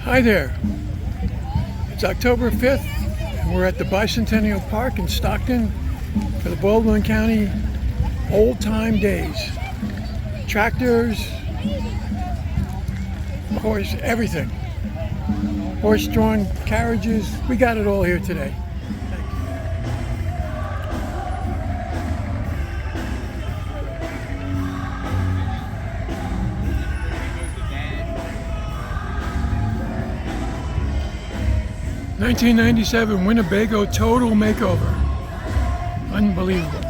Hi there. It's October 5th, and we're at the Bicentennial Park in Stockton for the Baldwin County Old Time Days. Tractors, horse, everything. Horse-drawn carriages, we got it all here today. 1997 Winnebago total makeover. Unbelievable.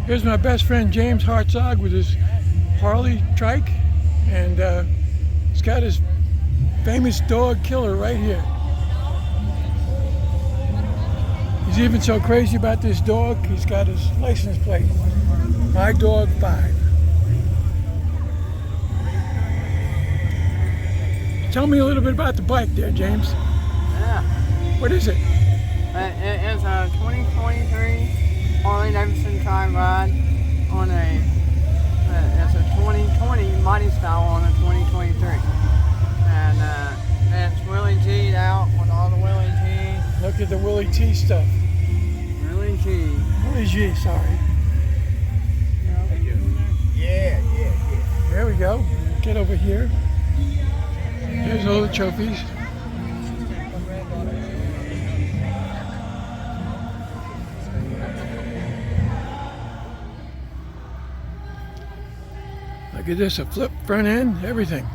Here's my best friend James Hartzog with his Harley trike, and he's got his famous dog Killer right here. He's even so crazy about this dog, he's got his license plate. My Dog 5. Tell me a little bit about the bike there, James. Yeah. What is it? It's a 2023 Harley Davidson Tri-Ride on it's a 2020 Mighty Style on a 2023. And it's Willie G'd out with all the Willie G. Look at the Willie T stuff. Willie G. Willie G, sorry. Yeah. There we go. Get over here. Here's all the trophies. Look at this, a flip front end, everything.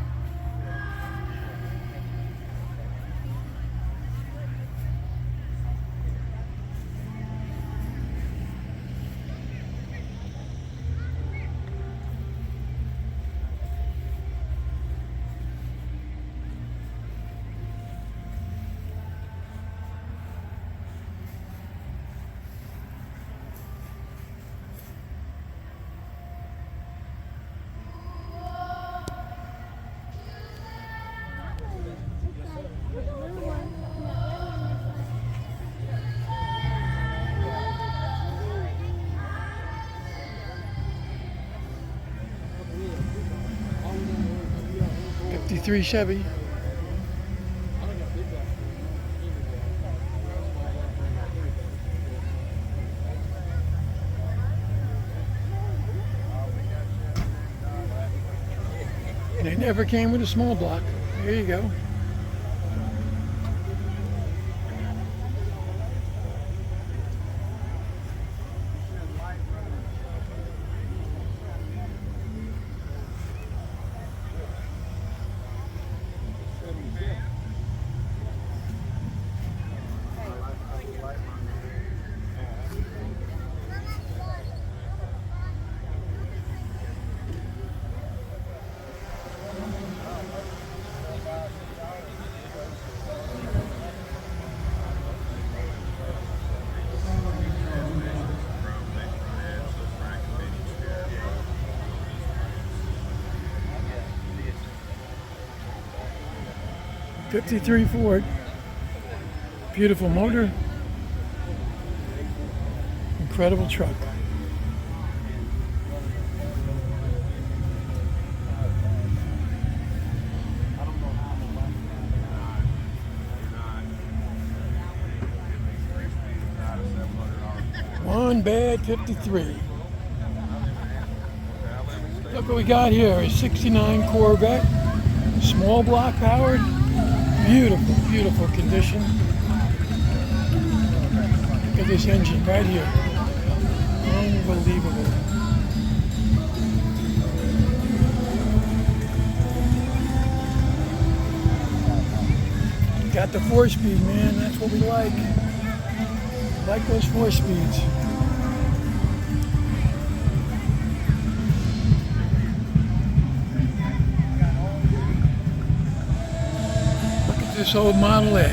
'53 Chevy. They never came with a small block. There you go. '53 Ford. Beautiful motor. Incredible truck. One bad 53. Look what we got here, a '69 Corvette, small block powered. Beautiful, beautiful condition. Look at this engine right here. Unbelievable. Got the 4-speed, man. That's what we like. Like those 4-speeds. This old Model A.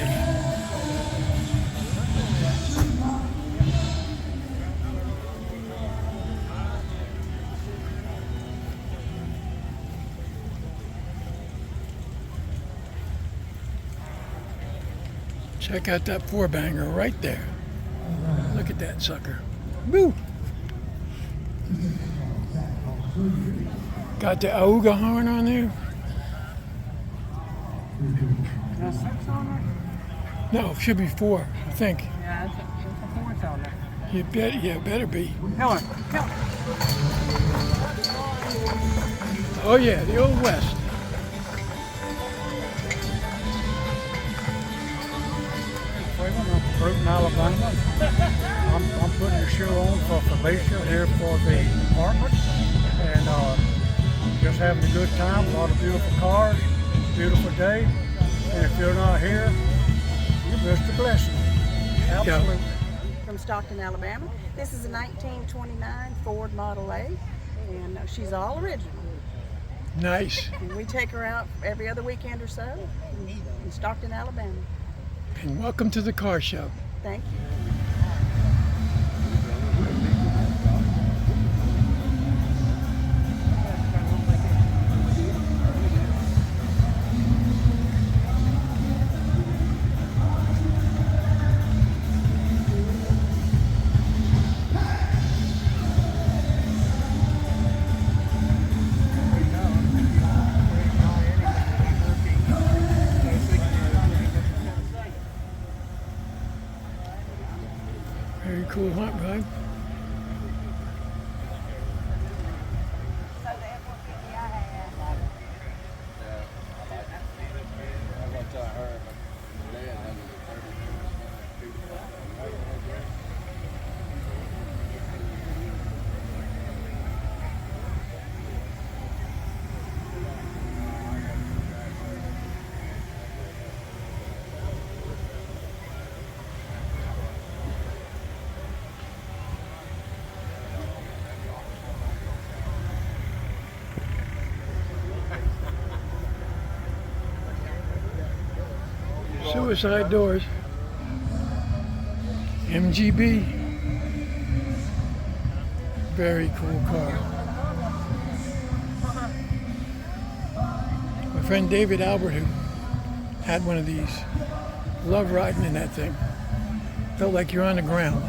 Check out that 4-banger right there. Look at that sucker. Woo! Got the Auga horn on there. There's 6 on there? No, it should be 4, I think. Yeah, it's a 4 cylinder. Yeah, better be. Hiller. Oh yeah, the old West. Cleveland, I'm from Bruton, Alabama. I'm putting the show on for Felicia here for the apartments, and just having a good time. A lot of beautiful cars, beautiful day, and if you're not here, you missed a blessing. Absolutely. From Stockton, Alabama. This is a 1929 Ford Model A, and she's all original. Nice. And we take her out every other weekend or so in Stockton, Alabama. And welcome to the car show. Thank you. Very cool hot rod. Suicide doors. MGB. Very cool car. My friend David Albert, who had one of these, loved riding in that thing. Felt like you're on the ground.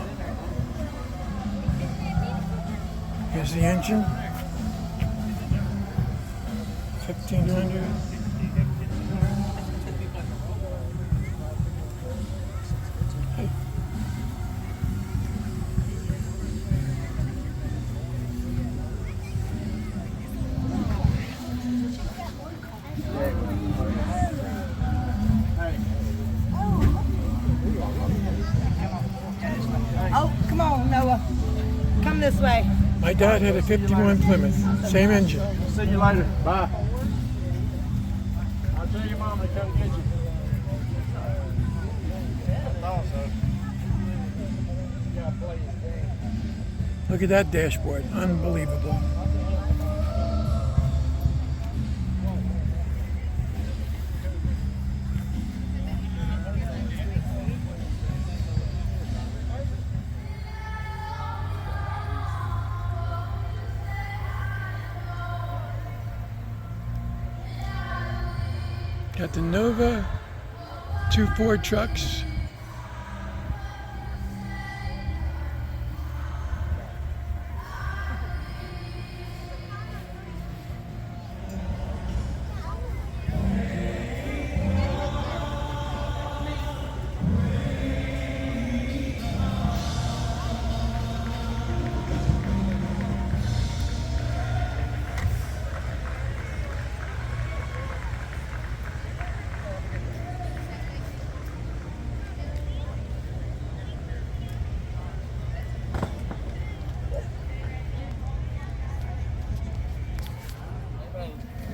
Here's the engine. 1500. Oh, come on, Noah. Come this way. My dad had a 51 Plymouth, same engine. See you later. Bye. I'll tell your mom to come get you. Look at that dashboard, unbelievable. Got the Nova, 2 Ford trucks.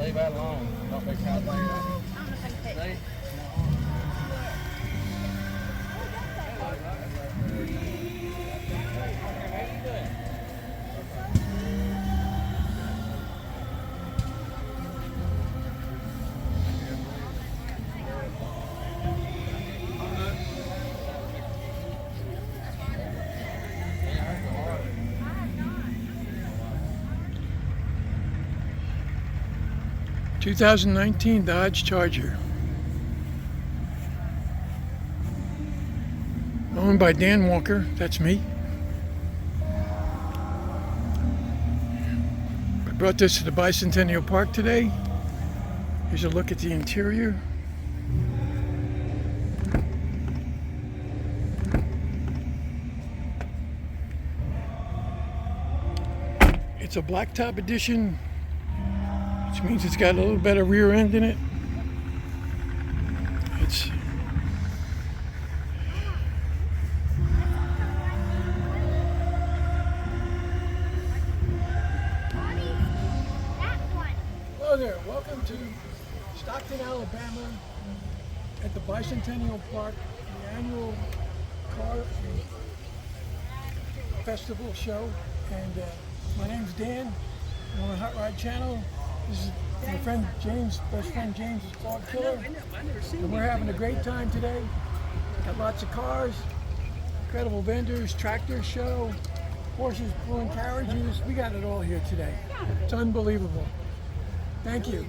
Leave that alone. Don't be caught later. See? 2019 Dodge Charger. Owned by Dan Walker, that's me. I brought this to the Bicentennial Park today. Here's a look at the interior. It's a blacktop edition, which means it's got a little better rear end in it. It's hello there, welcome to Stockton, Alabama at the Bicentennial Park, the annual car festival show. And my name's Dan. I'm on the Hot Rod channel. This is my friend James, best friend James is Dog Killer. And we're having a great time today. Got lots of cars, incredible vendors, tractor show, horses pulling carriages. We got it all here today. It's unbelievable. Thank you.